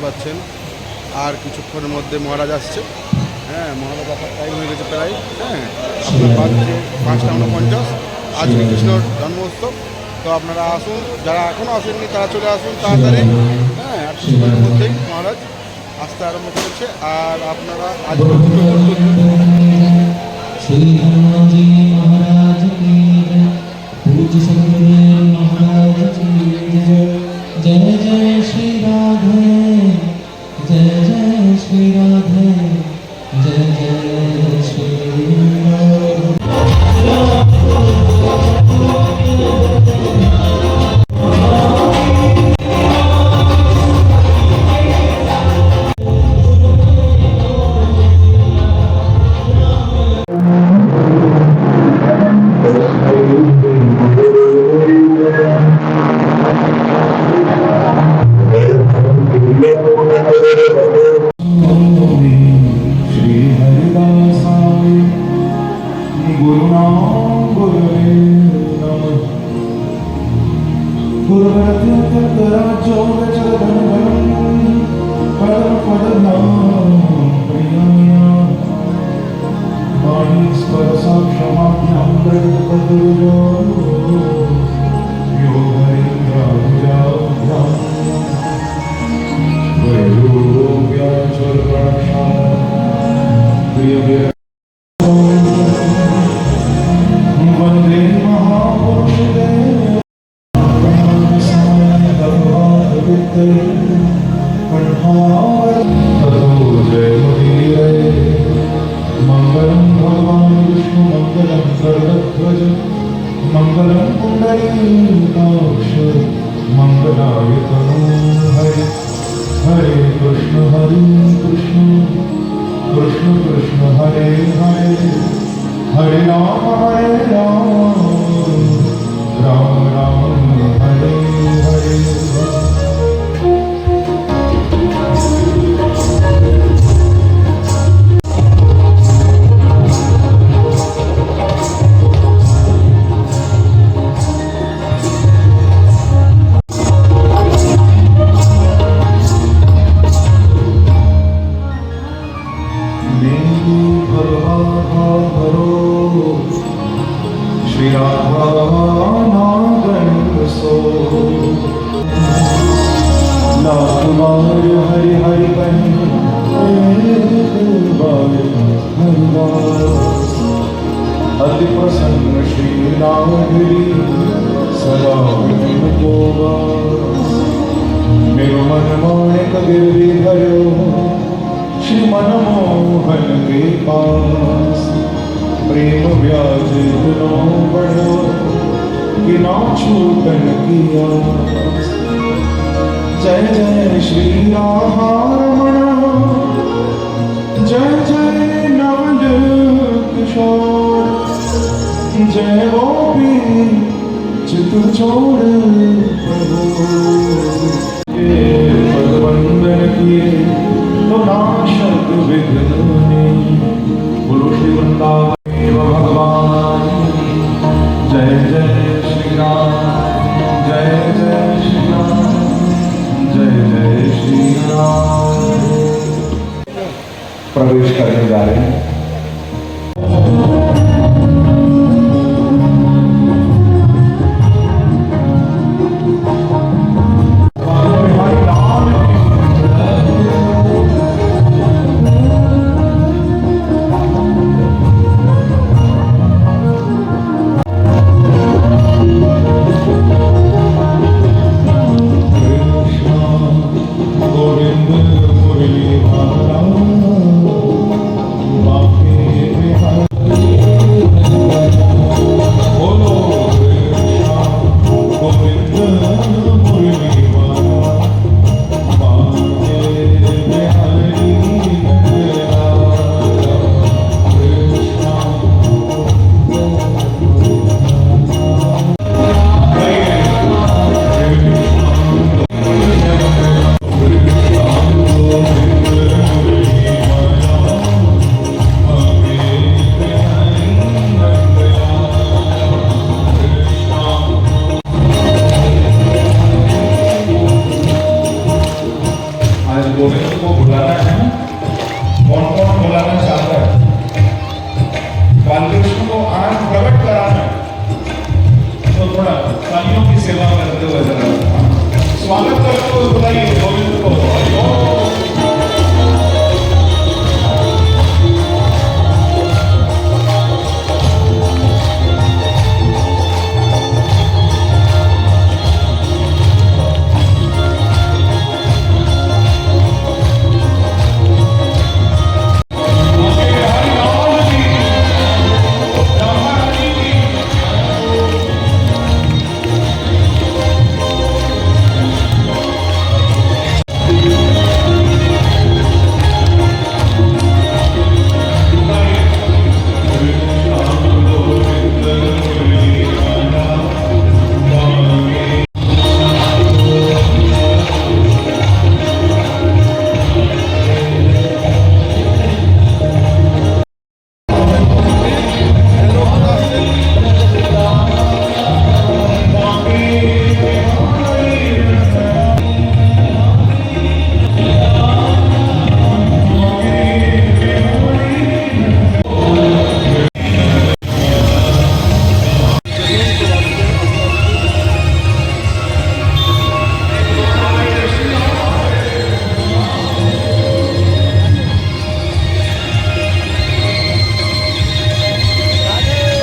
পাচ্ছেন আর কিছুক্ষণের মধ্যে মহারাজ আসছে। হ্যাঁ, মহারাজ আসার টাইম হয়ে গেছে প্রায়। হ্যাঁ, আপনার বাজছে 5:49। আজ শ্রীকৃষ্ণর জন্মোৎসব। তো আপনারা আসুন, যারা এখনও আসেননি তারা চলে আসুন তাড়াতাড়ি। হ্যাঁ, আর কিছুক্ষণের মধ্যেই মহারাজ আসতে আরম্ভ করেছে। আর আপনারা আজ श्री हनुमान जी महाराज की जय, पूज्य सतगुरु महाराज की जय। जय जय श्री राधे, जय जय श्री राधे, जय जय श्री मंगलम पुंडरीकाक्ष मंगलाय तनो हरे। हरे कृष्ण कृष्ण कृष्ण हरे हरे, हरे राम राम राम हरे हरे। हरि हरि अति प्रसन्न श्री रामगिरी सदा मेरो मन माणिक गिरवी भयो श्री मनमोहन के पास। प्रेम व्याज गुनो बढ़ो कि ना छूटन किया। जय जय श्री राधारमण, जय जय नवल किशोर, जय गोपी चित छोड़ प्रभु। ये पदवंदन किए तो नाशक विघ्न बोलो श्री वृंदावन भगवान। जय जय श्री राम, जय जय श्री राम, जय जय श्री राम। प्रवेश करने जा रहे हैं। गोविंद मुरली गोविंद को बुलाना है ना, कौन कौन बुलाना चाहता है? बाल कृष्ण को आनंद प्रकट कराना है, तो थोड़ा तालियों की सेवा करते हुए जरा स्वागत करते हुए बुलाइए गोविंद को।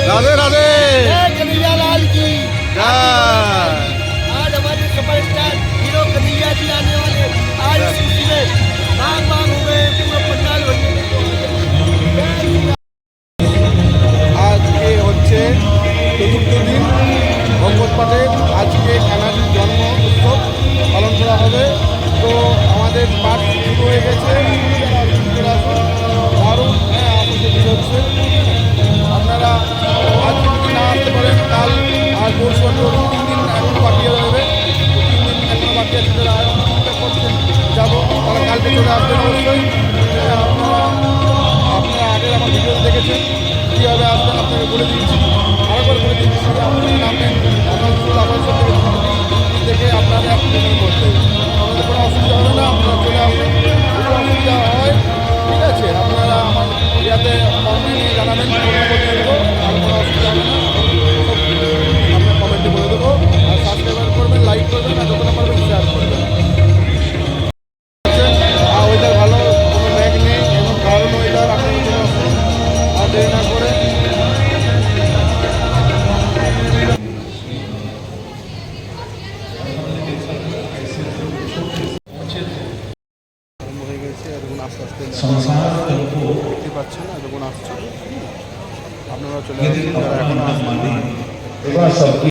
राधे राधे कन्हैया लाल की जय। आज हमारे सुपरस्टार हीरो कन्हैया जी आने वाले। आज इस खुशी में बाग बाग हो गए, पूरा पंडाल भरने আজকে হচ্ছে চতুর্থ দিন ভগবত পাঠের। আজকে কানাজির জন্ম উৎসব পালন করা হবে। তো আমাদের পাঠ শুরু হয়ে গেছে। দারুণ আমাদের ভিড় হচ্ছে। আপনারা আজকে যদি না আসতে পারেন, কাল আর পরশু অন্য 3 দিন এখনো বাকি রয়েছে। 3 দিন এখনো বাকি আছে, যারা আয়োজনটা করছেন যাবো, তারা কালকে চলে আসবেন অবশ্যই। আপনারা আগের আমার ভিডিও দেখেছেন, কীভাবে আসবেন আপনাকে বলে দিচ্ছি, আরেকবার বলে দিচ্ছি। আপনি নামবেন আসানসোল, আসানসোল থেকে আপনারা অ্যাপ্লিকেশন করতে, আমাদের কোনো অসুবিধা হবে না। আপনারা চলে আসবেন, যদি অসুবিধা হয় ঠিক আছে, আপনারা আমার ইয়াতে কমেন্টে জানাবেন, ফোন নম্বর দিয়ে দেবো, আর কোনো অসুবিধা হবে না। আপনার কমেন্টে বলে দেবো। আর সাবস্ক্রাইব করবেন, লাইক করবেন, আর যতটা পারবেন শেয়ার করবেন। ওয়েদার ভালো, কোনো ম্যাগ নেই, এমন দারুণ ওয়েদার। আপনার জন্য আর দেরি না করে আরম্ভ হয়ে গেছে। এতক্ষণ আস্তে আস্তে দেখতে পাচ্ছেন না, এতক্ষণ আসছে। আপনারা চলে আসছেন, যারা এখন আসবেন। सबकी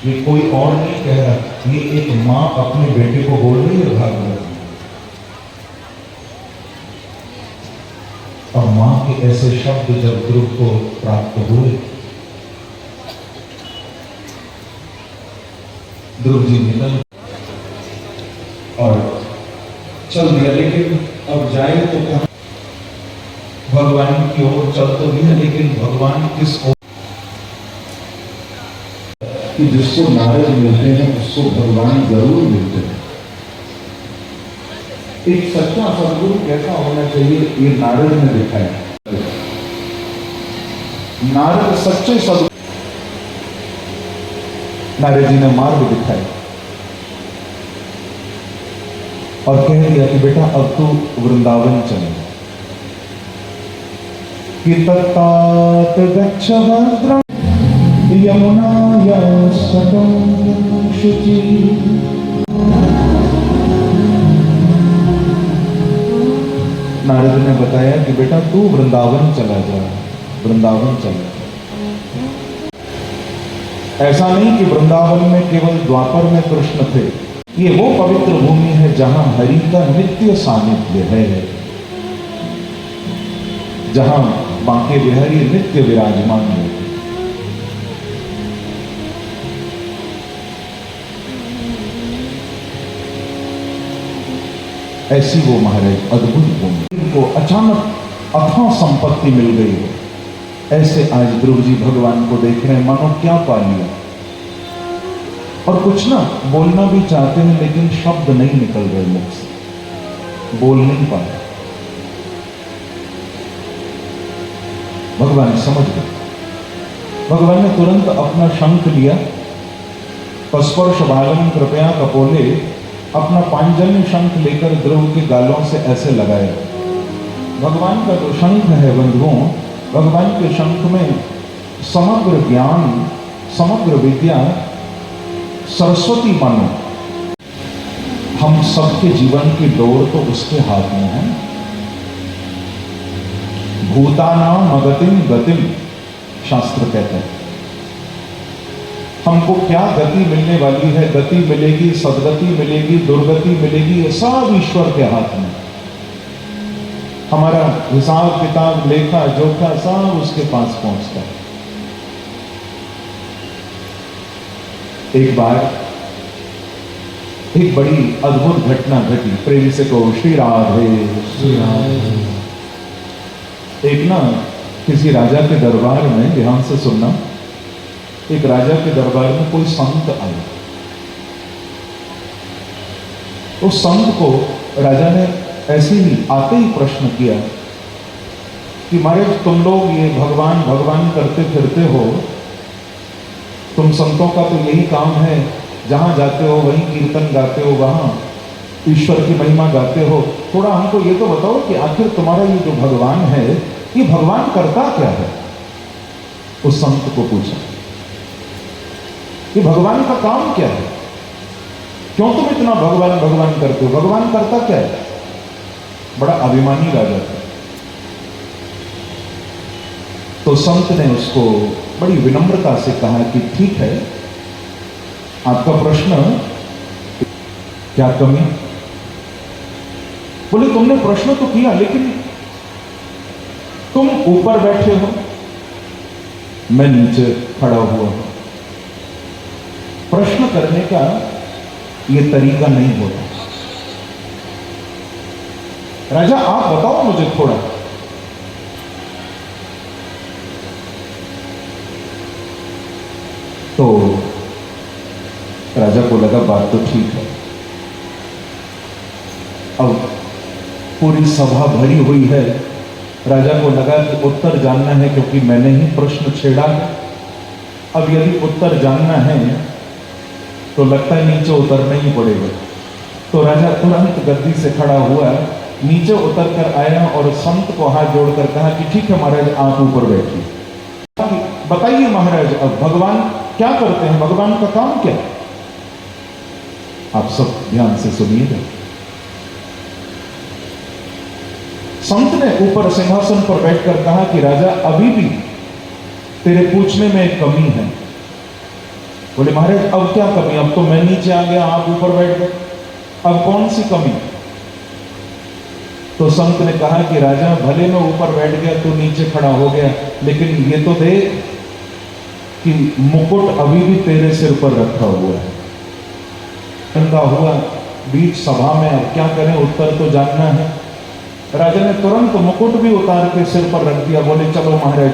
ये कोई और नहीं कह रहा, ये एक माँ अपने बेटे को बोल रही है भागवत में। और माँ के ऐसे शब्द जब ध्रुव को प्राप्त हुए, ध्रुव जी निकल और चल दिया, लेकिन अब जाए तो कहाँ? भगवान की ओर चल तो दिया, लेकिन भगवान किस ओर? कि जिसको नारद मिलते हैं उसको भगवान जरूर मिलते हैं। एक सच्चा सदगुरु कैसा होना चाहिए, ये नारद ने दिखाया। नारद सच्चे सदगुरु, नारद जी ने मार्ग दिखाया और कह दिया कि बेटा अब तू वृंदावन चले। कि तत्तात गच्छ भद्रं यमुनाया सततं शुचि। नारद ने बताया कि बेटा तू वृंदावन चला जा, वृंदावन चला जा। ऐसा नहीं कि वृंदावन में केवल द्वापर में कृष्ण थे, ये वो पवित्र भूमि है जहां हरि का नित्य सानिध्य है, जहां बांके बिहारी नित्य विराजमान है। ऐसी वो महाराज अद्भुत भूमि, इनको अचानक अथाह संपत्ति मिल गई है। ऐसे आज ध्रुव जी भगवान को देख रहे हैं, मानो क्या पा लिया। और कुछ ना बोलना भी चाहते हैं, लेकिन शब्द नहीं निकल रहे मुख से। बोल नहीं पाया। भगवान समझ गए। भगवान ने तुरंत अपना शंख लिया, पस्पर्श बालम कृपया कपोले, अपना पांचजन्य शंख लेकर ध्रुव के गालों से ऐसे लगाया। भगवान का जो शंख है बंधुओं, भगवान के शंख में समग्र ज्ञान, समग्र विद्या, सरस्वती मानो। हम सबके जीवन की डोर तो उसके हाथ में है। भूतानाम अगतिम गतिम, शास्त्र कहते हैं। हमको क्या गति मिलने वाली है, गति मिलेगी, सदगति मिलेगी, दुर्गति मिलेगी, ये सब ईश्वर के हाथ में। हमारा हिसाब किताब, लेखा जोखा सब उसके पास पहुंचता है। एक बार एक बड़ी अद्भुत घटना घटी। प्रेम से कहो श्री राधे श्री राधे। एक ना किसी राजा के दरबार में, ध्यान से सुनना, एक राजा के दरबार में कोई संत आया। उस संत को राजा ने ऐसे ही आते ही प्रश्न किया कि महाराज तुम लोग ये भगवान भगवान करते फिरते हो, तुम संतों का तो यही काम है, जहां जाते हो वहीं कीर्तन गाते हो, वहां ईश्वर की महिमा गाते हो, थोड़ा हमको ये तो बताओ कि आखिर तुम्हारा ये जो भगवान है, ये भगवान करता क्या है? उस संत को पूछा कि भगवान का काम क्या है, क्यों तुम इतना भगवान भगवान करते हो, भगवान करता क्या है? बड़ा अभिमानी राजा था। तो संत ने उसको बड़ी विनम्रता से कहा कि ठीक है, आपका प्रश्न क्या कमी? बोले तुमने प्रश्न तो किया, लेकिन तुम ऊपर बैठे हो, मैं नीचे खड़ा हुआ हूं। प्रश्न करने का यह तरीका नहीं होता। राजा आप बताओ मुझे थोड़ा। तो राजा को लगा बात तो ठीक है। अब पूरी सभा भरी हुई है, राजा को लगा कि उत्तर जानना है, क्योंकि मैंने ही प्रश्न छेड़ा है। अब यदि उत्तर जानना है तो लगता है नीचे उतरना ही पड़ेगा। तो राजा तुरंत गद्दी से खड़ा हुआ, नीचे उतर कर आया और संत को हाथ जोड़कर कहा कि ठीक है महाराज, आप ऊपर बैठिए। बताइए महाराज, अब भगवान क्या करते हैं, भगवान का काम क्या? आप सब ध्यान से सुनिएगा। संत ने ऊपर सिंहासन पर बैठकर कहा कि राजा, अभी भी तेरे पूछने में एक कमी है। बोले महाराज अब क्या कमी? अब तो मैं नीचे आ गया, आप ऊपर बैठ गए, अब कौन सी कमी? तो संत ने कहा कि राजा, भले मैं ऊपर बैठ गया, तू नीचे खड़ा हो गया, लेकिन ये तो देख कि मुकुट अभी भी तेरे सिर पर रखा हुआ है। उनका हुआ बीच सभा में, अब क्या करें, उत्तर तो जानना है। राजा ने तुरंत मुकुट भी उतार के सिर पर रख दिया। बोले चलो महाराज,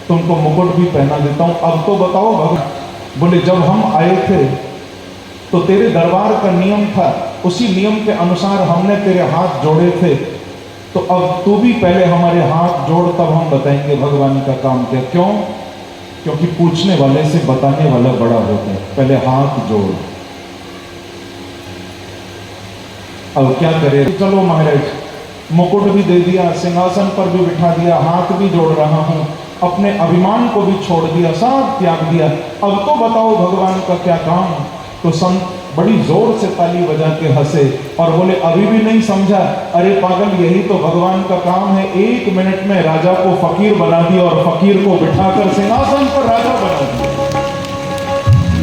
तुमको मुकुट भी पहना देता हूं, अब तो बताओ भगवान। बोले जब हम आए थे तो तेरे दरबार का नियम था, उसी नियम के अनुसार हमने तेरे हाथ जोड़े थे, तो अब तू भी पहले हमारे हाथ जोड़, तब हम बताएंगे भगवान का काम क्या। क्यों? क्योंकि पूछने वाले से बताने वाला बड़ा होता है। पहले हाथ जोड़। अब क्या करे? चलो महाराज, मुकुट भी दे दिया, सिंहासन पर भी बिठा दिया, हाथ भी जोड़ रहा हूं, अपने अभिमान को भी छोड़ दिया, सब त्याग दिया, अब तो बताओ भगवान का क्या काम? तो संत बड़ी जोर से ताली बजा के हंसे और बोले अभी भी नहीं समझा? अरे पागल, यही तो भगवान का काम है। 1 मिनट में राजा को फकीर बना दिया और फकीर को बिठाकर सिंहासन पर राजा बना दिया।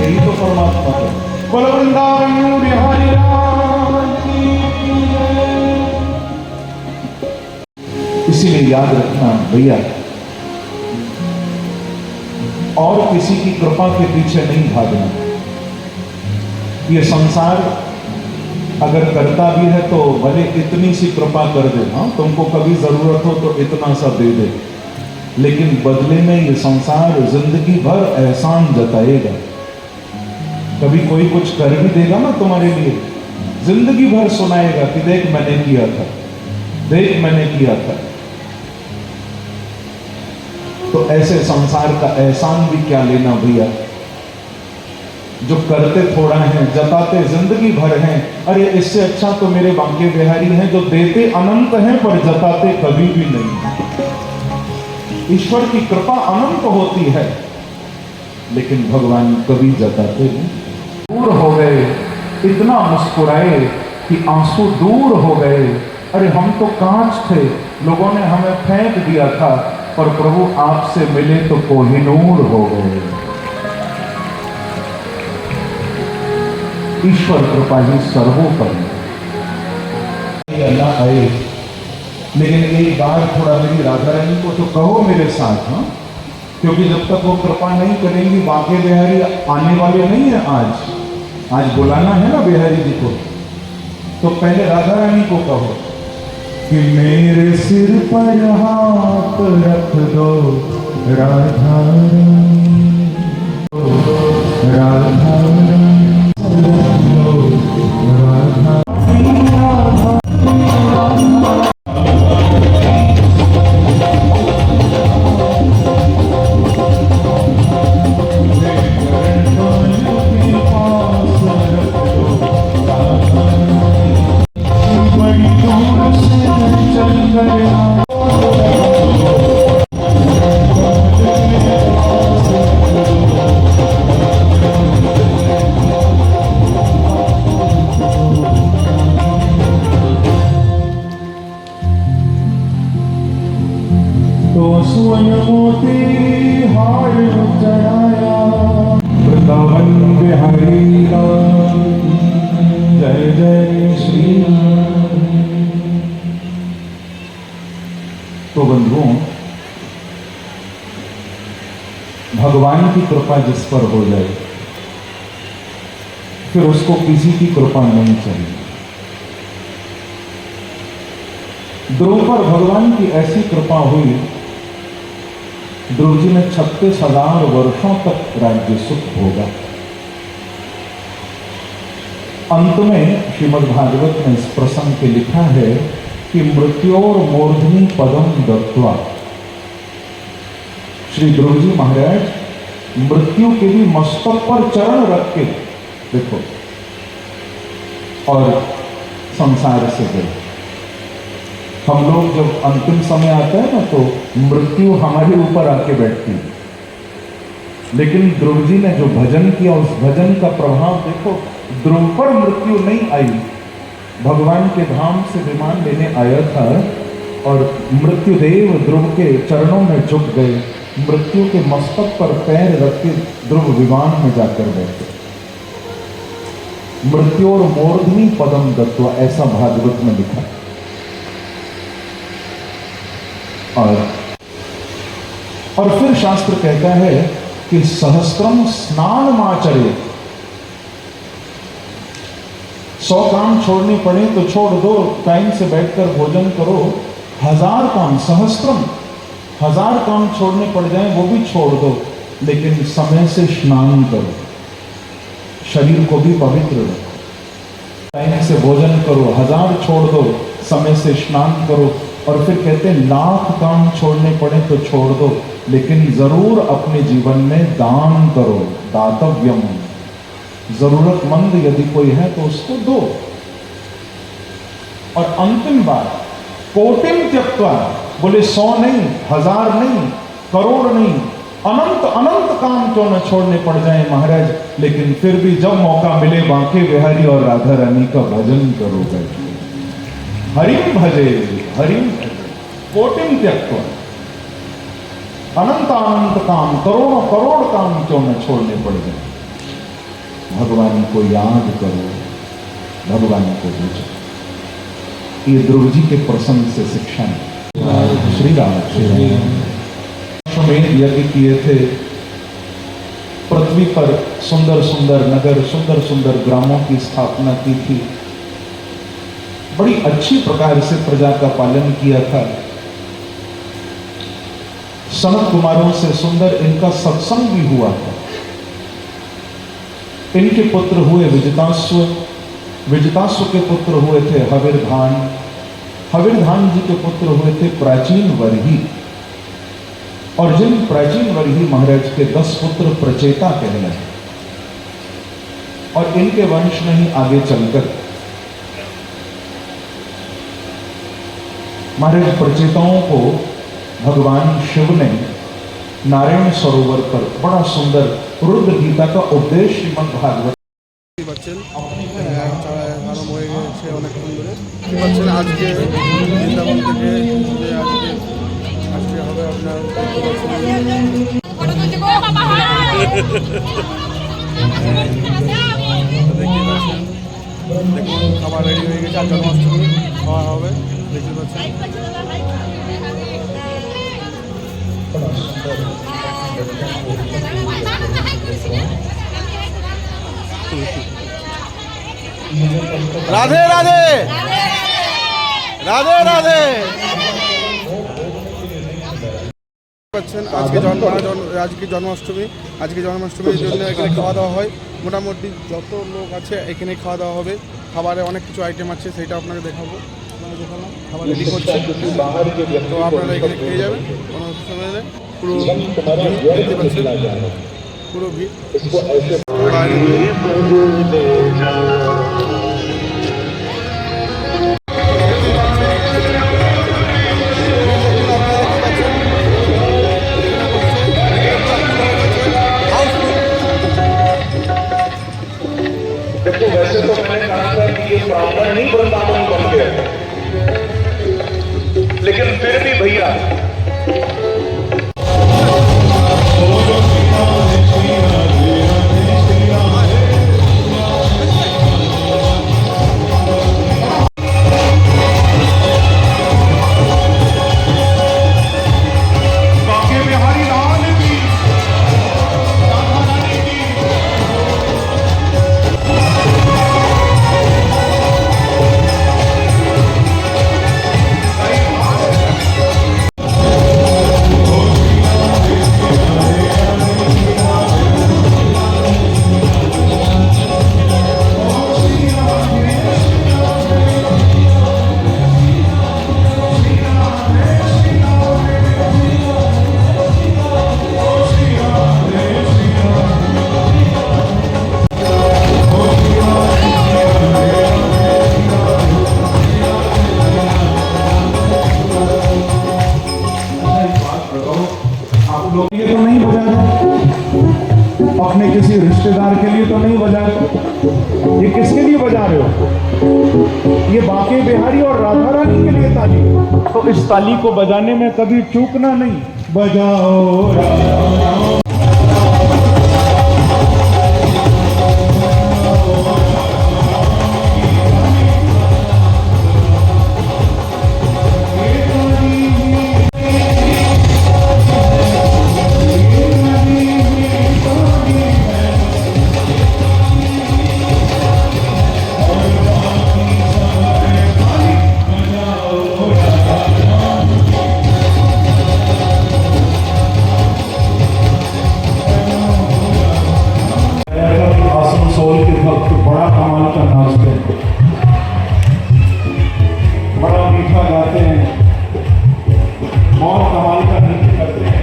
यही तो परमात्मा है। बोल वृंदावन बिहारी राम की जय। इसीलिए याद रखना भैया, और किसी की कृपा के पीछे नहीं भागना। ये संसार अगर करता भी है तो भले इतनी सी कृपा कर दे, हाँ तुमको कभी जरूरत हो तो इतना सा दे दे, लेकिन बदले में ये संसार जिंदगी भर एहसान जताएगा। कभी कोई कुछ कर भी देगा ना तुम्हारे लिए, जिंदगी भर सुनाएगा कि देख मैंने किया था, देख मैंने किया था। तो ऐसे संसार का एहसान भी क्या लेना भैया, जो करते थोड़ा है जताते जिंदगी भर हैं। अरे इससे अच्छा तो मेरे बांके बिहारी हैं जो देते अनंत हैं पर जताते कभी भी नहीं। ईश्वर की कृपा अनंत होती है लेकिन भगवान कभी जताते नहीं। दूर हो गए, इतना मुस्कुराए कि आंसू दूर हो गए। अरे हम तो कांच थे, लोगों ने हमें फेंक दिया था, पर प्रभु आपसे मिले तो कोहिनूर हो गए। ईश्वर कृपा ही सर्वोपरि। अल्लाह आए, लेकिन एक बार थोड़ा मेरी राधा रानी को तो कहो मेरे साथ, हाँ, क्योंकि जब तक वो कृपा नहीं करेंगी बांके बिहारी आने वाले नहीं है। आज बुलाना है ना बिहारी जी को, तो पहले राधा रानी को कहो कि मेरे सिर पर हाथ रख दो राधा रानी, राधा रानी, राधा तो स्वयं मोती हार चढ़ाया वृंदावन बिहारी का। जय जय श्री राम। तो बंधुओं, भगवान की कृपा जिस पर हो जाए फिर उसको किसी की कृपा नहीं चाहिए। ध्रुव पर भगवान की ऐसी कृपा हुई, ध्रुव जी ने 36,000 वर्षों तक राज्य सुख भोगा। अंत में श्रीमद् भागवत में इस प्रसंग के लिखा है कि मृत्योर मूर्धनि पदम दत्वा, श्री ध्रुव जी महाराज मृत्यु के भी मस्तक पर चरण रख के देखो और संसार से गए। हम लोग जब अंतिम समय आता है ना तो मृत्यु हमारे ऊपर आके बैठती है, लेकिन ध्रुव जी ने जो भजन किया उस भजन का प्रभाव देखो। ध्रुव पर मृत्यु नहीं आई, भगवान के धाम से विमान लेने आया था और मृत्युदेव ध्रुव के चरणों में झुक गए। मृत्यु के मस्तक पर पैर रख के ध्रुव विमान में जाकर बैठे। मृत्यु और मूर्धनि पदम दत्वा, ऐसा भागवत में लिखा। और फिर शास्त्र कहता है कि सहस्त्रम स्नान माचरे। 100 काम छोड़ने पड़े तो छोड़ दो, टाइम से बैठकर भोजन करो। 1000 काम, सहस्त्रम 1000 काम छोड़ने पड़ जाए वो भी छोड़ दो, लेकिन समय से स्नान करो, शरीर को भी पवित्र रखो। टाइम से भोजन करो, 1000 छोड़ दो, समय से स्नान करो। और फिर कहते हैं 1,00,000 काम छोड़ने पड़े तो छोड़ दो, लेकिन जरूर अपने जीवन में दान करो, दातव्यम। जरूरतमंद यदि कोई है तो उसको दो। और अंतिम बात, कोटिम त्यक्त्वा, बोले 100 नहीं, 1000 नहीं, करोड़ नहीं, अनंत अनंत काम क्यों न छोड़ने पड़ जाए महाराज, लेकिन फिर भी जब मौका मिले बांके बिहारी और राधा रानी का भजन करोगे। हरिम भजे, हरिम भजे, कोटिम त्यक्त्वा, अनंत अनंत काम, करोड़ों करोड़ काम क्यों न छोड़ने पड़ जाए। भगवान को याद करो, भगवान को पूछो। ये ध्रुव जी के प्रसंग से शिक्षा है। श्री राम अश्वमेध यज्ञ किए थे, पृथ्वी पर सुंदर सुंदर नगर, सुंदर सुंदर ग्रामों की स्थापना की थी। बड़ी अच्छी प्रकार से प्रजा का पालन किया था। सनत कुमारों से सुंदर इनका सत्संग भी हुआ था। इनके पुत्र हुए विजिताश्व, विजितासु के पुत्र हुए थे हविर्धान, हविर्धान जी के पुत्र हुए थे प्राचीन वर्ही, और जिन प्राचीन वर्ही महाराज के 10 पुत्र प्रचेता कहलाए, और इनके वंश में ही आगे चलकर महाराज प्रचेताओं को भगवान शिव ने नारायण सरोवर पर बड़ा सुंदर रुद्र गीता का उपदेश श्रीमद् भागवत পাচ্ছেন আরম্ভ হয়ে গেছে অনেকক্ষণ ধরে কি পাচ্ছেন আজকে বৃন্দাবন থেকে যে আজকে হবে আপনার দেখতে পাচ্ছেন দেখুন খাবার রেডি হয়ে গেছে আর জন্মাষ্টমী খাওয়া হবে দেখতে পাচ্ছেন राधे राधे राधे राधे আজকে জন্মাষ্টমীর জন্য এখানে খাওয়া দাওয়া হয় মোটামুটি যত লোক আছে এখানে খাওয়া দাওয়া হবে খাবারে অনেক কিছু আইটেম আছে সেটা আপনাকে দেখাবো দেখালাম খাবার রেডি করছে তো আপনারা এখানে খেয়ে যাবেন কোনো সময় নেই পুরো দেখতে পাচ্ছেন পুরো ভিড় वैसे तो मैंने कहा था कि ये ब्राह्मण नहीं वृंदावन बन गया, लेकिन फिर भी भैया अपने किसी रिश्तेदार के लिए तो नहीं बजा रहे, ये किसके लिए बजा रहे हो? ये बाके बिहारी और राधा रानी के लिए ताली। तो इस ताली को बजाने में कभी चूकना नहीं, बजाओ। बड़ा कमाल का नाचते हैं, बड़ा मीठा गाते हैं, बहुत कमाल का नृत्य करते हैं।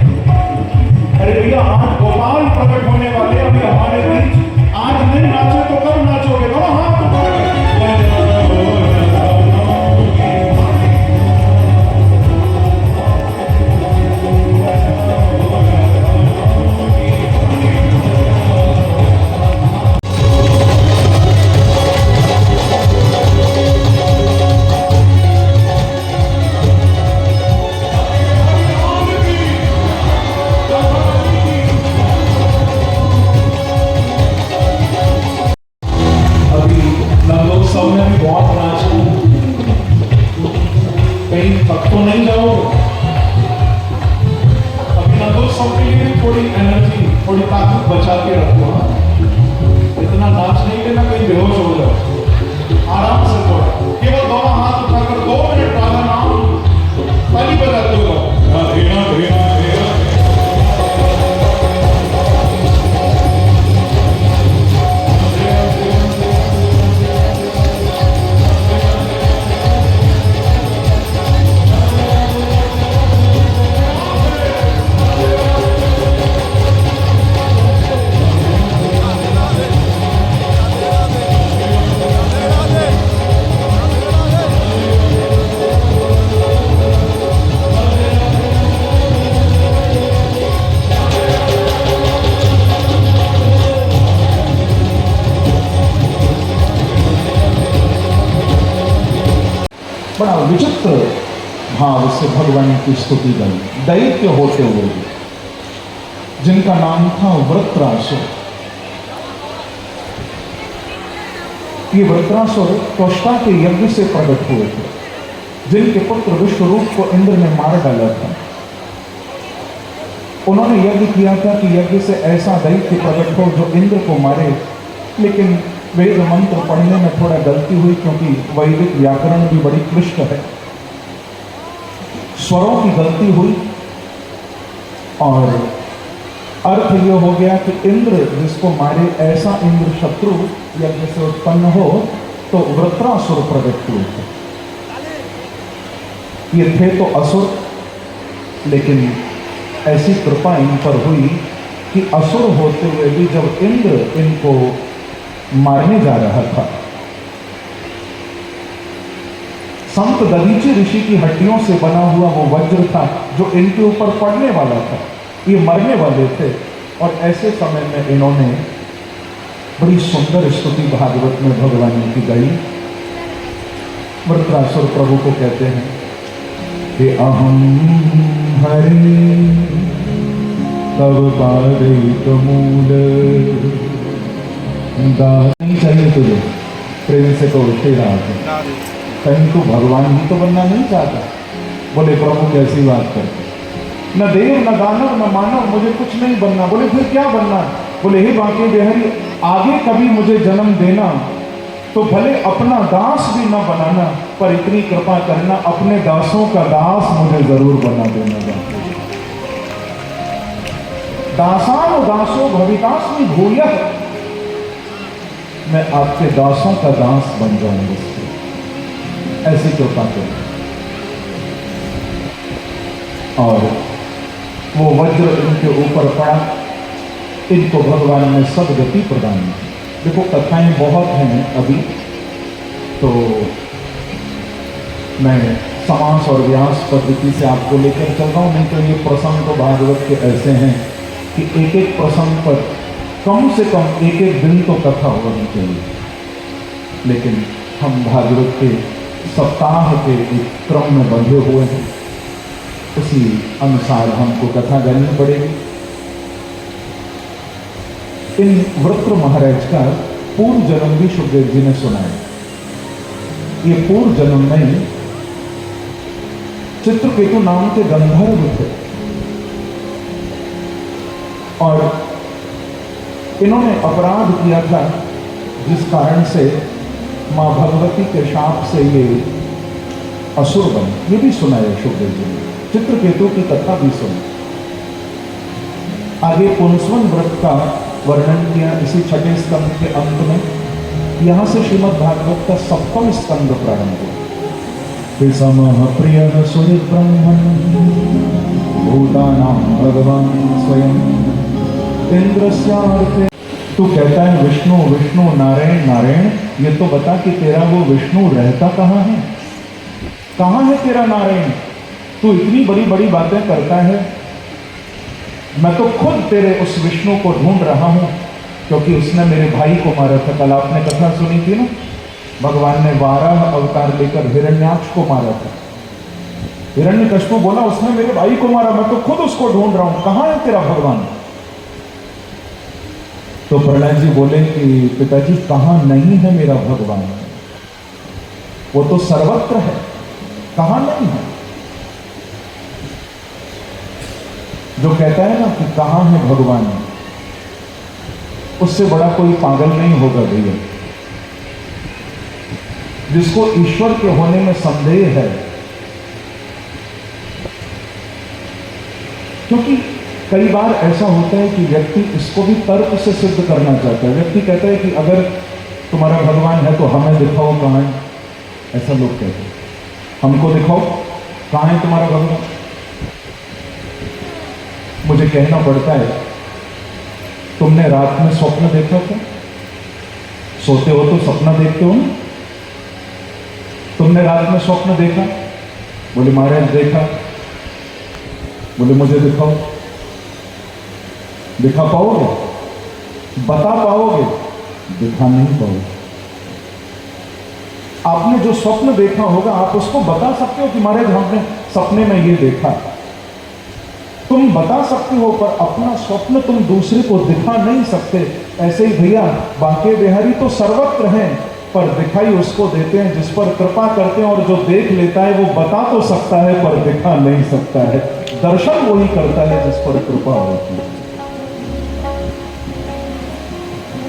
अरे भैया आज गोपाल प्रकट होने वाले अभी हमारे बीच, आज नहीं नाचे तो कब नाचोगे? बोलो हाँ तो कहीं थक तो नहीं जाओगे? अभी नगोत्सव के लिए थोड़ी एनर्जी, थोड़ी ताकत बचा के रखो। इतना नाच नहीं लेना कहीं बेहोश हो जाओ। आराम से थोड़ा, केवल दोनों हाथ उठाकर 2 मिनट राधा नाम ताली बजाते हो। राधे राधे राधे बड़ा विचित्र भाव से भगवान की स्तुति गई, दैत्य होते हुए भी, जिनका नाम था वृत्रासुर। ये वृत्रासुर त्वष्टा के यज्ञ से प्रकट हुए थे, जिनके पुत्र विश्वरूप को इंद्र ने मार डाला था। उन्होंने यज्ञ किया था कि यज्ञ से ऐसा दैत्य प्रकट हो जो इंद्र को मारे, लेकिन वेद मंत्र पढ़ने में थोड़ा गलती हुई, क्योंकि वैदिक व्याकरण भी बड़ी क्लिष्ट है। स्वरों की गलती हुई और अर्थ यह हो गया कि इंद्र जिसको मारे, ऐसा इंद्र शत्रु यज्ञ से उत्पन्न हो, तो वृत्रासुर प्रकट हुए थे। ये थे तो असुर, लेकिन ऐसी कृपा इन पर हुई कि असुर होते हुए भी जब इंद्र इनको मारने जा रहा था, संत दधीची ऋषि की हड्डियों से बना हुआ वो वज्र था जो इनके ऊपर पड़ने वाला था। ये मरने वाले थे और ऐसे समय में इन्होंने बड़ी सुंदर स्तुति भागवत में भगवान की गई। वृत्रासुर प्रभु को कहते हैं कि अहम हरे तब पादित मूल नहीं चाहिए तुझे, प्रेम से कहो श्री राधे, कहीं तू भगवान ही तो बनना नहीं चाहता। बोले प्रभु कैसी बात करते, न देव न दानव न मानव, मुझे कुछ नहीं बनना। बोले फिर क्या बनना? बोले हे बांके बिहारी, आगे कभी मुझे जन्म देना तो भले अपना दास भी न बनाना, पर इतनी कृपा करना अपने दासों का दास मुझे जरूर बना देना। दासानो दासो भवितास्मि भूयः, मैं आपके दासों का दास बन जाऊंगा, ऐसी कृपा करें। और वो वज्र इनके ऊपर पड़ा, इनको भगवान ने सदगति प्रदान की। देखो कथाएं बहुत हैं अभी, तो मैं समास और व्यास पद्धति से आपको लेकर चल रहा हूं, नहीं तो ये प्रसंग तो भागवत के ऐसे हैं कि एक एक प्रसंग पर कम से कम एक एक दिन तो कथा होनी चाहिए। लेकिन हम भागवत के सप्ताह के एक क्रम में बंधे हुए हैं, उसी अनुसार हमको कथा करनी पड़ेगी। इन वृत्र महाराज का पूर्व जन्म भी सुखदेव जी ने सुनाया। ये पूर्व जन्म में चित्रकेतु नाम के गंधर्व थे और इन्होंने अपराध किया था, जिस कारण से मां भगवती के शाप से ये असुर बने। ये भी सुनाया सुखदेव जी ने, चित्रकेतु की कथा भी सुनी। आगे पुंसवन व्रत का वर्णन किया इसी छठे स्कंद के अंत में। यहां से श्रीमद् भागवत का सप्तम स्कंद प्रारंभ हुआ। समः प्रियः सुरब्रह्मन् भूतानां भगवान स्वयं इंद्रस्यार्थे। तू कहता है विष्णु विष्णु नारायण नारायण, ये तो बता कि तेरा वो विष्णु रहता कहाँ है? कहाँ है तेरा नारायण? तू इतनी बड़ी बड़ी बातें करता है, मैं तो खुद तेरे उस विष्णु को ढूंढ रहा हूं, क्योंकि उसने मेरे भाई को मारा था। कल आपने कथा सुनी थी ना, भगवान ने 12 अवतार लेकर हिरण्याक्ष को मारा था। हिरण्यकश्यप बोला उसने मेरे भाई को मारा, मैं तो खुद उसको ढूंढ रहा हूं, कहां है तेरा भगवान? तो प्रहलाद जी बोले कि पिताजी कहां नहीं है मेरा भगवान? वो तो सर्वत्र है, कहां नहीं है? जो कहता है ना कि कहां है भगवान, उससे बड़ा कोई पागल नहीं होगा भैया। जिसको ईश्वर के होने में संदेह है, क्योंकि कई बार ऐसा होता है कि व्यक्ति इसको भी तर्क से सिद्ध करना चाहता है। व्यक्ति कहता है कि अगर तुम्हारा भगवान है तो हमें दिखाओ कहां है। ऐसा लोग कहते हैं, हमको दिखाओ कहां है तुम्हारा भगवान। मुझे कहना पड़ता है, तुमने रात में स्वप्न देखा था? सोते हो तो सपना देखते हो ना? तुमने रात में स्वप्न देखा? बोले महाराज देखा। बोले मुझे दिखाओ। दिखा पाओगे? बता पाओगे? दिखा नहीं पाओगे। आपने जो स्वप्न देखा होगा आप उसको बता सकते हो कि महाराज हमने सपने में ये देखा, तुम बता सकते हो, पर अपना स्वप्न तुम दूसरे को दिखा नहीं सकते। ऐसे ही भैया बांके बिहारी तो सर्वत्र हैं, पर दिखाई उसको देते हैं जिस पर कृपा करते हैं, और जो देख लेता है वो बता तो सकता है पर दिखा नहीं सकता है। दर्शन वही करता है जिस पर कृपा होती है।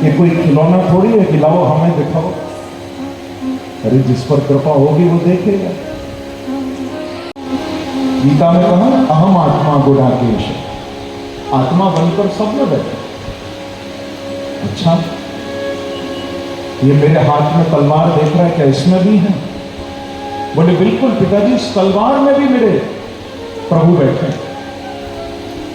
ये कोई खिलौना थोड़ी है कि लाओ हमें दिखाओ, अरे जिस पर कृपा होगी वो देखेगा। गीता में कहा अहम आत्मा गुणाकेश, आत्मा बनकर सब में बैठे। अच्छा, ये मेरे हाथ में तलवार देख रहा है, क्या इसमें भी है? बोले बिल्कुल पिताजी, इस तलवार में भी मेरे प्रभु बैठे।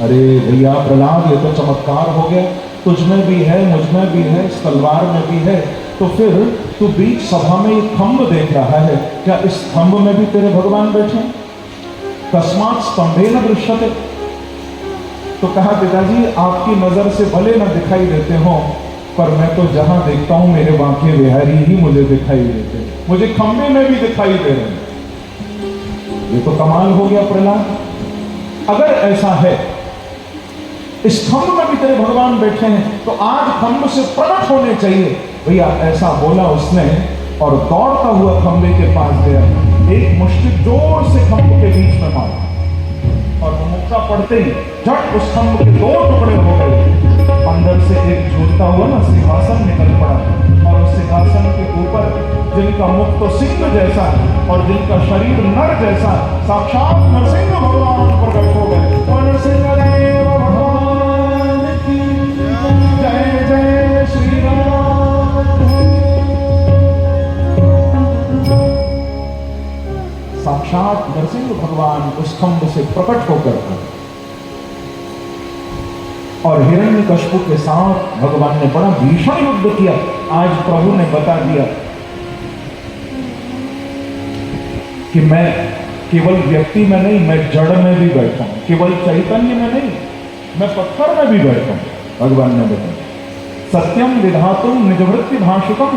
अरे भैया प्रहलाद, ये तो चमत्कार हो गया, तुझ में भी है, मुझ में भी है, इस तलवार में भी है, तो फिर तू बीच सभा में एक खंभ देख रहा है, क्या इस खंभ में भी तेरे भगवान बैठे? तस्मात् स्तंभेन दृश्यते। तो कहा पिताजी आपकी नजर से भले न दिखाई देते हो, पर मैं तो जहां देखता हूं मेरे बांके बिहारी ही मुझे दिखाई देते, मुझे खंभे में भी दिखाई दे रहे हैं। ये तो कमाल हो गया प्रहलाद। अगर ऐसा है, इस खंभ में भी तेरे भगवान बैठे हैं, तो आज खंभ से प्रकट होने चाहिए। भैया ऐसा बोला उसने और दौड़ता हुआ खंभे के पास गया, एक मुष्टि जोर से खंभ के बीच में मारा, और मुक्का पड़ते ही झट उस खंभ के 2 टुकड़े हो गए। अंदर से एक झूलता हुआ ना सिंहासन निकल पड़ा, और उस सिंहासन के ऊपर जिनका मुख तो सिंह जैसा और जिनका शरीर नर जैसा, साक्षात नरसिंह भगवान प्रकट हो गए। और नरसिंहदेव भगवान की जय, जय श्री राम। साक्षात नरसिंह भगवान उस खंभ से प्रकट होकर और हिरण्यकश्यप के साथ भगवान ने बड़ा भीषण युद्ध किया। आज प्रभु ने बता दिया कि मैं केवल व्यक्ति में नहीं, मैं जड़ में भी बैठा हूं, केवल चैतन्य में नहीं, मैं पत्थर में भी बैठा हूं। भगवान ने बताया सत्यम विधातुम निजवृत्ति भाषितम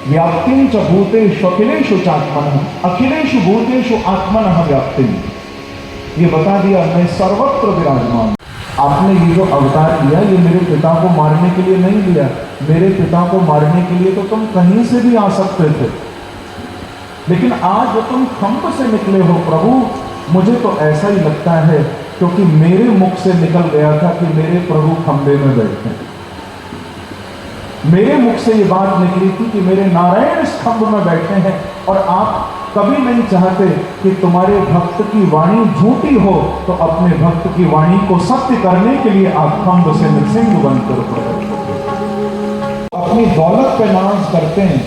व्याप्तिं च भूतेषु अखिलेषु चात्मनः अखिलेषु भूतेषु आत्मनः व्याप्तिं। ये बता दिया मैं सर्वत्र विराजमान। आपने ये जो अवतार लिया ये मेरे पिता को मारने के लिए नहीं लिया, मेरे पिता को मारने के लिए तो तुम कहीं से भी आ सकते थे, लेकिन आज जो तुम खंभ से निकले हो प्रभु, मुझे तो ऐसा ही लगता है क्योंकि मेरे मुख से निकल गया था कि मेरे प्रभु खंभे में बैठे। मेरे मुख से ये बात निकली थी कि मेरे नारायण इस खंभ में बैठे हैं, और आप कभी नहीं चाहते कि तुम्हारे भक्त की वाणी झूठी हो, तो अपने भक्त की वाणी को सत्य करने के लिए आप खंभ से नृसिंह बनकर प्रकट होते। अपनी दौलत पे नाज करते हैं,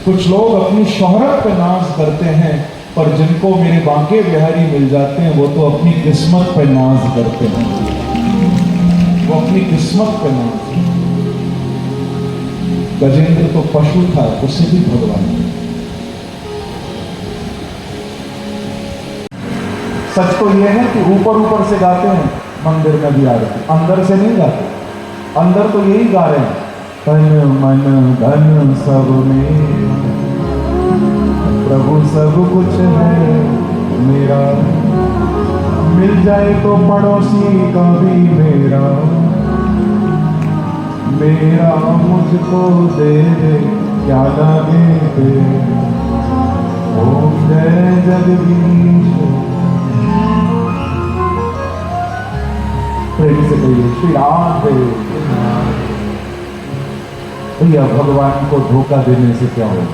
कुछ लोग अपनी शोहरत पे नाज करते हैं, पर जिनको मेरे बांके बिहारी मिल जाते हैं वो तो अपनी किस्मत पे नाज करते हैं, वो अपनी किस्मत पे नाज। गजेंद्र तो पशु था, उसे भी भगवान। सच तो यह है कि ऊपर ऊपर से गाते हैं, मंदिर में भी आ रहे हैं, अंदर से नहीं गाते। अंदर तो यही गा रहे हैं, तन मन धन सब में प्रभु सब कुछ है मेरा, मिल जाए तो पड़ोसी कभी मेरा, मेरा मुझको दे दे क्या लगे दे। ओम जय जगदीश। प्रेम से कहिए श्री राधे। भैया भगवान को धोखा देने से क्या होगा?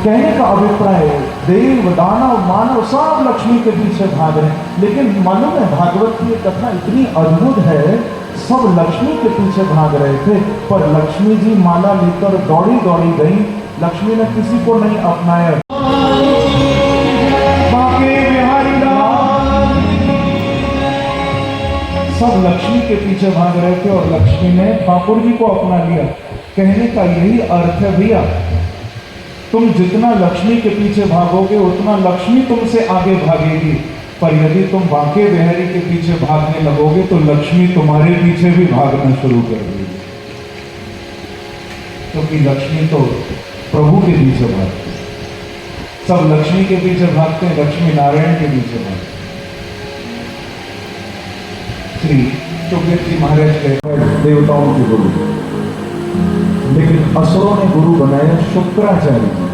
कहने का अभिप्राय देव दानव मानव सब लक्ष्मी के पीछे भाग रहे हैं, लेकिन मालूम है भागवत की कथा इतनी अद्भुत है, सब लक्ष्मी के पीछे भाग रहे थे, पर लक्ष्मी जी माला लेकर दौड़ी दौड़ी गई, लक्ष्मी ने किसी को नहीं अपनाया। सब लक्ष्मी के पीछे भाग रहे थे और लक्ष्मी ने ठाकुर जी को अपना लिया। कहने का यही अर्थ है भैया, तुम जितना लक्ष्मी के पीछे भागोगे उतना लक्ष्मी तुमसे आगे भागेगी, पर यदि तुम बांके बिहारी के पीछे भागने लगोगे तो लक्ष्मी तुम्हारे पीछे भी भागना शुरू कर देगी। क्योंकि लक्ष्मी तो प्रभु के पीछे भागती है। सब लक्ष्मी के पीछे भागते हैं, लक्ष्मी नारायण के पीछे भागते हैं। श्री सुखदेव जी महाराज कहते हैं देवताओं के गुरु, लेकिन असुरों ने गुरु बनाया शुक्राचार्य जी।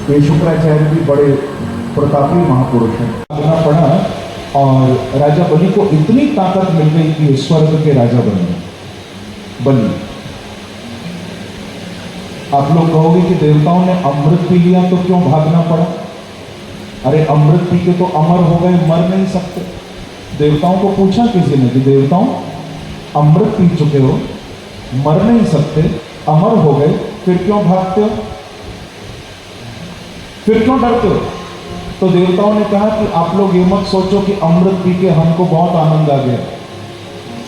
ये शुक्राचार्य भी बड़े प्रतापी महापुरुष हैं। आना पड़ा और राजा बलि को इतनी ताकत मिल गई कि स्वर्ग के राजा बन गए बलि। आप लोग कहोगे कि देवताओं ने अमृत पी लिया तो क्यों भागना पड़ा? अरे अमृत पी के तो अमर हो गए, मर नहीं सकते। देवताओं को पूछा किसी ने कि देवताओं अमृत पी चुके हो, मर नहीं सकते, अमर हो गए, फिर क्यों भागते हो, फिर क्यों डरते हो? तो देवताओं ने कहा कि आप लोग ये मत सोचो कि अमृत पी के हमको बहुत आनंद आ गया,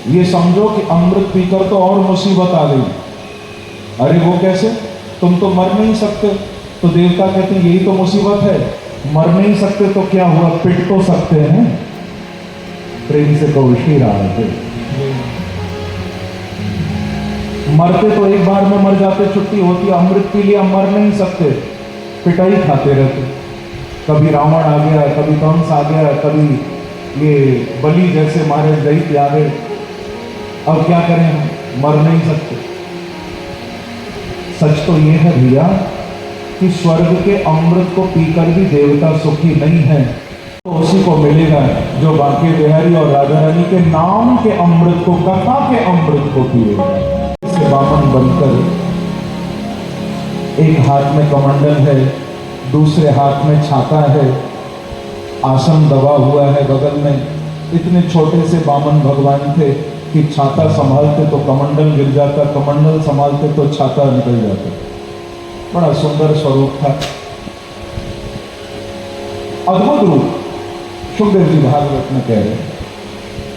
ये समझो कि अमृत पीकर तो और मुसीबत आ गई। अरे वो कैसे? तुम तो मर नहीं सकते। तो देवता कहते हैं यही तो मुसीबत है, मर नहीं सकते तो क्या हुआ, पिट तो सकते हैं। प्रेम से कहो श्री राधे। मरते तो एक बार में मर जाते, छुट्टी होती, अमृत पी लिया, मर नहीं सकते, पिटाई खाते रहते। कभी रावण आ गया, कभी कंस आ गया, कभी ये बलि जैसे मारे दैत्य आ गए। अब क्या करें हम, मर नहीं सकते। सच तो ये है भैया कि स्वर्ग के अमृत को पीकर भी देवता सुखी नहीं है, तो उसी को मिलेगा जो बांके बिहारी और राधा रानी के नाम के अमृत को, कथा के अमृत को पिएगा। से बामन बनकर एक हाथ में कमंडल है, दूसरे हाथ में छाता है, आसन दबा हुआ है बगल में। इतने छोटे से बामन भगवान थे कि छाता संभालते तो कमंडल गिर जाता, कमंडल संभालते तो छाता निकल जाता। बड़ा सुंदर स्वरूप था, अद्भुत रूप। सुखदेव जी भागवत में कह रहे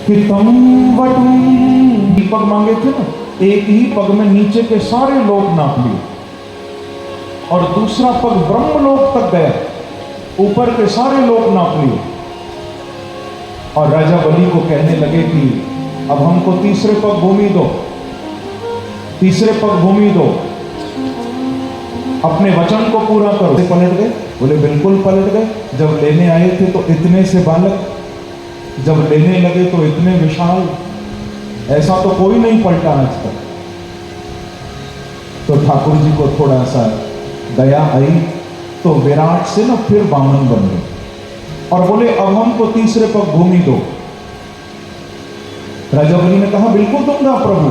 कि तम वटुम, दीपक मांगे थे ना, एक ही पग में नीचे के सारे लोग नाप लिए और दूसरा पग ब्रह्मलोक तक गया, ऊपर के सारे लोग नाप लिए। और राजा बलि को कहने लगे कि अब हमको तीसरे पग भूमि दो, तीसरे पग भूमि दो, अपने वचन को पूरा करो। पलट गए? बोले बिल्कुल पलट गए। जब लेने आए थे तो इतने से बालक, जब लेने लगे तो इतने विशाल, ऐसा तो कोई नहीं पलटा आज तक। तो ठाकुर जी को थोड़ा सा दया आई तो विराट से ना फिर बामन बन गए और बोले अब हमको तीसरे पग भूमि दो। राजा बलि ने कहा बिल्कुल दूंगा प्रभु,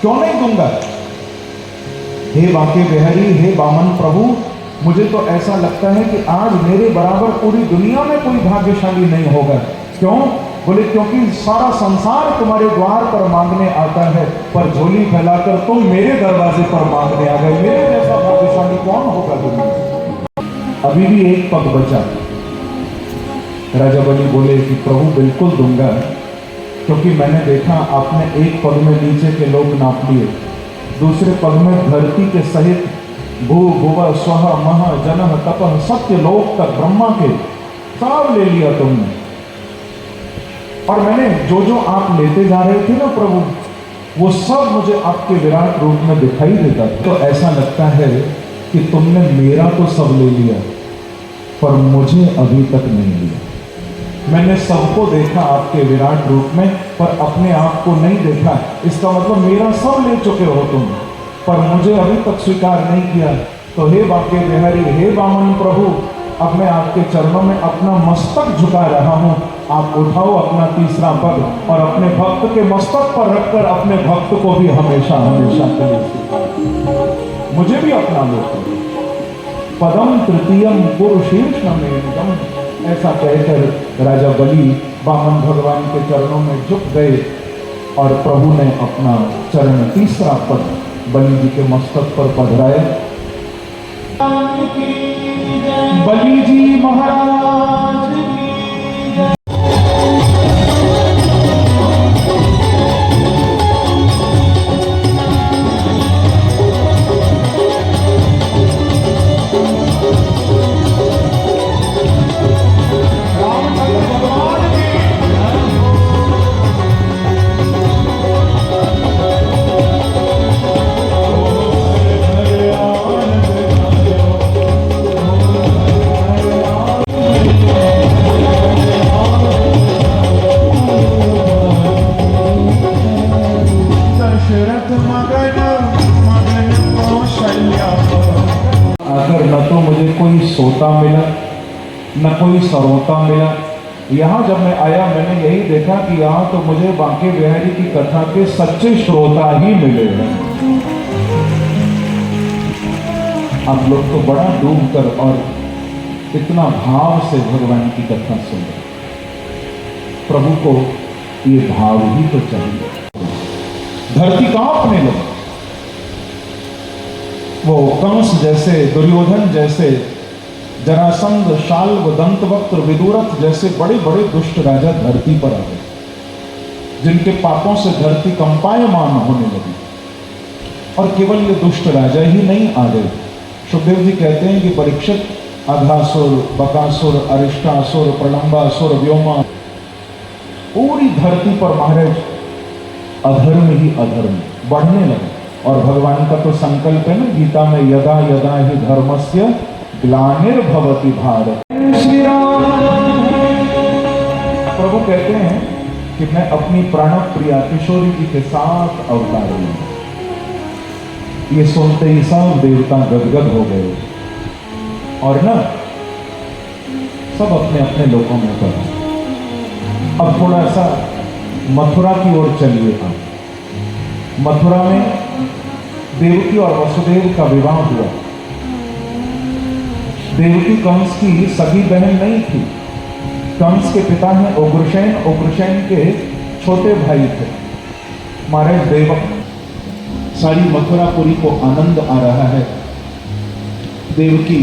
क्यों नहीं दूंगा। हे बांके बिहारी, हे बामन प्रभु, मुझे तो ऐसा लगता है कि आज मेरे बराबर पूरी दुनिया में कोई भाग्यशाली नहीं होगा। क्यों? बोले क्योंकि सारा संसार तुम्हारे द्वार पर मांगने आता है, पर झोली फैलाकर तुम मेरे दरवाजे पर मांगने आ गए। मेरे जैसा भाग्यशाली कौन होगा दुनिया में? अभी भी एक पग बचा। राजा बलि बोले कि प्रभु बिल्कुल दूंगा, क्योंकि मैंने देखा आपने एक पग में नीचे के लोग नाप लिए, दूसरे पग में धरती के सहित भू भुव स्वह मह जनह तपह सत्य लोक तक ब्रह्मा के सब ले लिया तुमने। और मैंने जो जो आप लेते जा रहे थे ना प्रभु, वो सब मुझे आपके विराट रूप में दिखाई देता। तो ऐसा लगता है कि तुमने मेरा तो सब ले लिया, पर मुझे अभी तक नहीं लिया। मैंने सबको देखा आपके विराट रूप में, पर अपने आप को नहीं देखा। इसका मतलब मेरा सब ले चुके हो तुम, पर मुझे अभी तक स्वीकार नहीं किया। तो हे बांके बिहारी, हे बामन प्रभु, अब मैं आपके चरणों में अपना मस्तक झुका रहा हूं। आप उठाओ अपना तीसरा पग और अपने भक्त के मस्तक पर रखकर अपने भक्त को भी हमेशा हमेशा के लिए मुझे भी अपना लो। पदम तृतीयम पुरुषीर्षम में, ऐसा कहकर राजा बलि बामन भगवान के चरणों में झुक गए और प्रभु ने अपना चरण तीसरा पद बलि जी के मस्तक पर पधराया। बलि जी महाराज की जय। तो मुझे कोई सोता मिला न कोई सरोता मिला। यहाँ जब मैं आया मैंने यही देखा कि यहाँ तो मुझे बांके बिहारी की कथा के सच्चे श्रोता ही मिले हैं। आप लोग तो बड़ा डूब कर और इतना भाव से भगवान की कथा सुन रहे। प्रभु को ये भाव ही तो चाहिए। धरती कांपने लगी। वो कंस जैसे, दुर्योधन जैसे, जरासंध, शाल्व, दंतवक्त्र, विदुरथ जैसे बड़े बड़े दुष्ट राजा धरती पर आ गए, जिनके पापों से धरती कंपायमान होने लगी। और केवल ये दुष्ट राजा ही नहीं आ गए। सुखदेव जी कहते हैं कि परीक्षित, अघासुर, बकासुर, अरिष्टासुर, प्रलंबासुर, व्योमा, पूरी धरती पर महाराज अधर्म ही अधर्म बढ़ने लगे। और भगवान का तो संकल्प है ना गीता में, यदा यदा ही धर्मस्य ग्लानिर्भवति भारत। श्री राम। प्रभु कहते हैं कि मैं अपनी प्राण प्रिया किशोरी जी के साथ अवतार लूंगा। ये सुनते ही सब देवता गदगद हो गए और ना सब अपने अपने लोकों में उतर। अब थोड़ा सा मथुरा की ओर चलिए। आप मथुरा में देवकी और वसुदेव का विवाह हुआ। देवकी कंस की सगी बहन नहीं थी। कंस के पिता हैं उग्रसेन, उग्रसेन के छोटे भाई थे महाराज देवक। सारी मथुरापुरी को आनंद आ रहा है। देवकी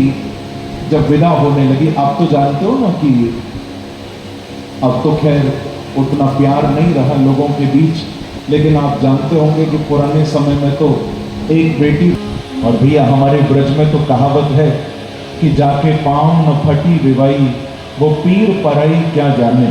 जब विदा होने लगी, आप तो जानते हो ना कि अब तो खैर उतना प्यार नहीं रहा लोगों के बीच, लेकिन आप जानते होंगे कि पुराने समय में तो एक बेटी, और भैया हमारे ब्रज में तो कहावत है कि जाके पाँव न फटी विवाई, वो पीर पराई क्या जाने।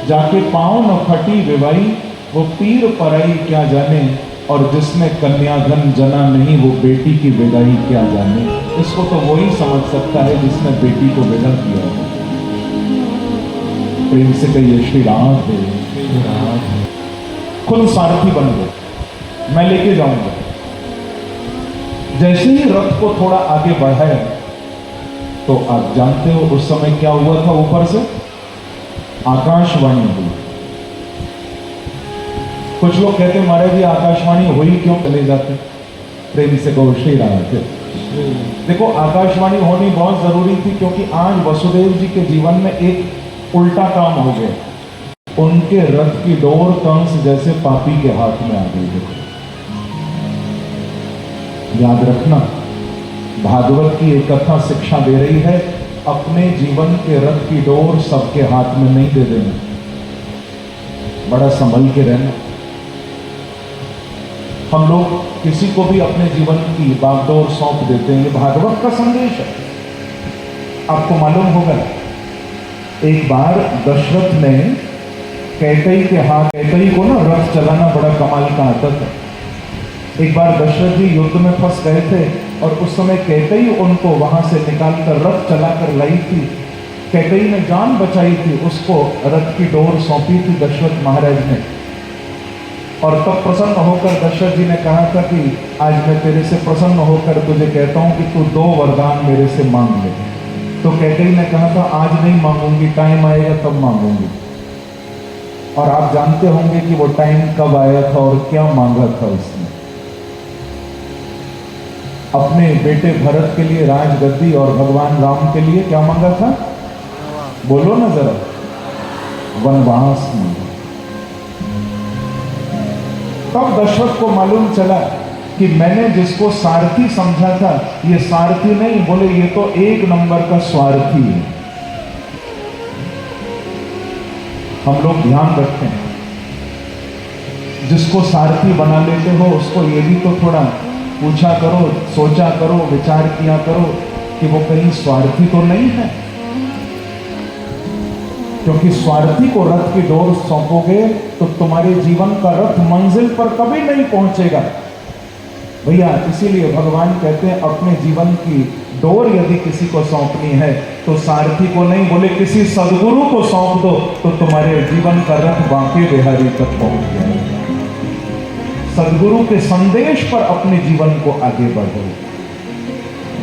जाके पाँव न फटी विवाई, वो पीर पराई क्या जाने। और जिसने कन्याधन जना नहीं, वो बेटी की विदाई क्या जाने। इसको तो वही समझ सकता है जिसने बेटी को विदा किया है। प्रेम से कहिए श्री राधे। खुद सारथी बन गए, मैं लेके जाऊंगा। जैसे ही रथ को थोड़ा आगे बढ़ाया तो आप जानते हो उस समय क्या हुआ था। ऊपर से आकाशवाणी हुई। कुछ लोग कहते महाराज जी आकाशवाणी हुई क्यों, चले जाते। प्रेम से कहो श्री राधे। देखो आकाशवाणी होनी बहुत जरूरी थी, क्योंकि आज वसुदेव जी के जीवन में एक उल्टा काम हो गया। उनके रथ की डोर कंस जैसे पापी के हाथ में आ गई। देखो याद रखना, भागवत की एक कथा शिक्षा दे रही है, अपने जीवन के रथ की डोर सबके हाथ में नहीं दे देना, बड़ा संभल के रहना। हम लोग किसी को भी अपने जीवन की बागडोर सौंप देते हैं। ये भागवत का संदेश है। आपको मालूम होगा एक बार दशरथ ने कैकेयी के हाथ, कैकेयी को ना रथ चलाना बड़ा कमाल का आदत है। एक बार दशरथ जी युद्ध में फंस गए थे और उस समय कैकेयी उनको वहां से निकालकर रथ चलाकर लाई थी। कैकेयी ने जान बचाई थी, उसको रथ की डोर सौंपी थी दशरथ महाराज ने। और तब प्रसन्न होकर दशरथ जी ने कहा था कि आज मैं तेरे से प्रसन्न होकर तुझे कहता हूं कि तू 2 वरदान मेरे से मांग ले। तो कैकेयी ने कहा था आज नहीं मांगूंगी, टाइम आएगा तब मांगूंगी। और आप जानते होंगे कि वो टाइम कब आया था और क्या मांगा था उसने। अपने बेटे भरत के लिए राजगद्दी और भगवान राम के लिए क्या मांगा था, बोलो ना जरा, वनवास मांगा। तब दशरथ को मालूम चला कि मैंने जिसको सारथी समझा था ये सारथी नहीं, बोले ये तो 1 नंबर का स्वार्थी है। हम लोग ध्यान रखें, जिसको सारथी बना लेते हो उसको ये भी तो थोड़ा पूछा करो, सोचा करो, विचार किया करो कि वो कहीं स्वार्थी तो नहीं है। क्योंकि स्वार्थी को रथ की डोर सौंपोगे तो तुम्हारे जीवन का रथ मंजिल पर कभी नहीं पहुंचेगा भैया। इसीलिए भगवान कहते हैं अपने जीवन की डोर यदि किसी को सौंपनी है तो सारथी को नहीं, बोले किसी सदगुरु को सौंप दो तो तुम्हारे जीवन का रथ बांके बिहारी तक पहुंच जाएगा। सदगुरु के संदेश पर अपने जीवन को आगे बढ़ो।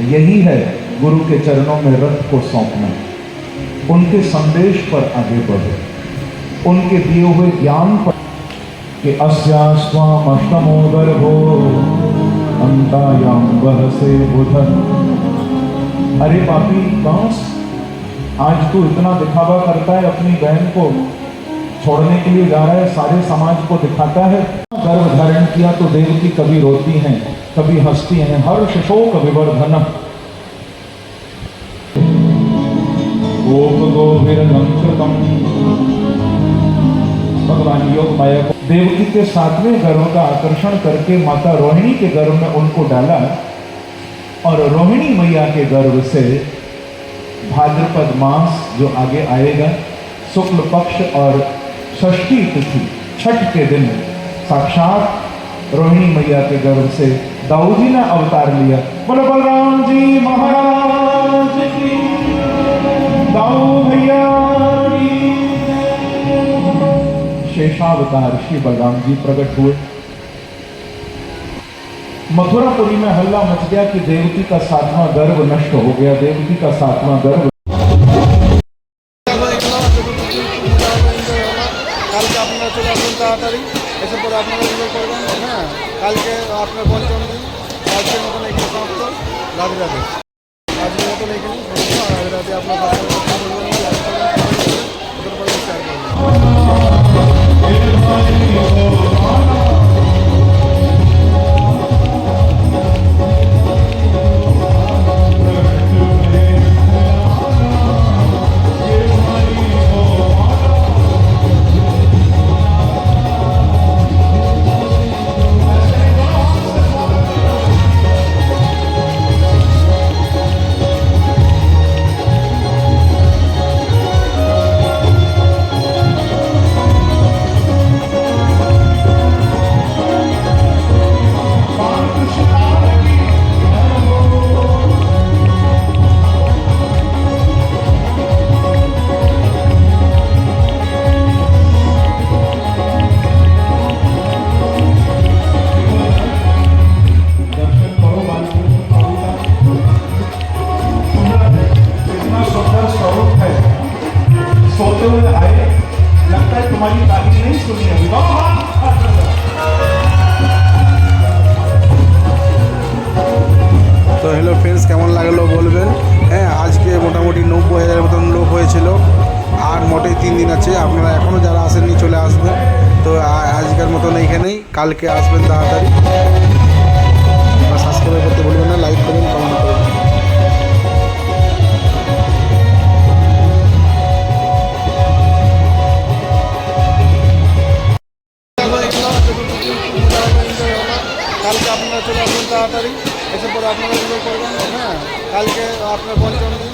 यही है गुरु के चरणों में रथ को सौंपना, उनके संदेश पर आगे बढ़ो, उनके दिए हुए ज्ञान पर कि अस्यास्वामष्टमो गर्भो अंतायाम वहसे बुधन। अरे पापी कंस, आज तू इतना दिखावा करता है, अपनी बहन को छोड़ने के लिए जा रहा है, सारे समाज को दिखाता है। गर्भ धारण किया तो देवकी कभी रोती हैं, कभी हंसती हैं, हर्ष शोक विवर्धन। गोप गोविरदं कृतं, भगवान योग माया को देवकी के 7वें गर्भ का आकर्षण करके माता रोहिणी के गर्भ में उनको डाला, और रोहिणी मैया के गर्भ से भाद्रपद मास जो आगे आएगा, शुक्ल पक्ष और षष्ठी तिथि छठ के दिन साक्षात रोहिणी मैया के गर्भ से दाऊ जी ने अवतार लिया। बोलो बलराम जी महाराज की, दाऊ भैया की। शेषावतार श्री बलराम जी प्रकट हुए। मथुरापुरी में हल्ला मच गया कि देवकी का 7वां गर्भ नष्ट हो गया, देवकी का 7वां गर्भ। কালকে আপনারা চলে আসবেন তাড়াতাড়ি, এসে পরে আপনারা এনজয় করবেন। হ্যাঁ, কালকে আপনার পঞ্চম দিন, আজকের মতন এখানে সমাপ্ত। রাধে রাধে। আজকের মতন এখানে রাধে রাধে। আপনার सोते हुए आए, लगता है तुम्हारी तारीफ नहीं सुनी अभी। তো হ্যালো ফ্রেন্ডস, কেমন লাগলো বলবেন। হ্যাঁ, আজকে মোটামুটি 90,000 মতন লোক হয়েছিল, আর মোটেই 3 দিন আছে। আপনারা এখনও যারা আসেননি চলে আসবেন। তো আজকের মতন এইখানেই, কালকে আসবেন তাড়াতাড়ি। সাবস্ক্রাইব করতে ভুলবেন না, লাইক করবেন, কমেন্ট করবেন। কালকে আপনারা চলে আসবেন তাড়াতাড়ি, এসে পরে আপনারা এনজয় করবেন। হ্যাঁ, কালকে আপনার পঞ্চম দিন,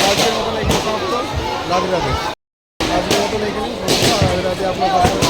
আজকের মতন এখানে সমাপ্ত। রাধে রাধে। আজকের মতন এখানে রাধে রাধে। আপনার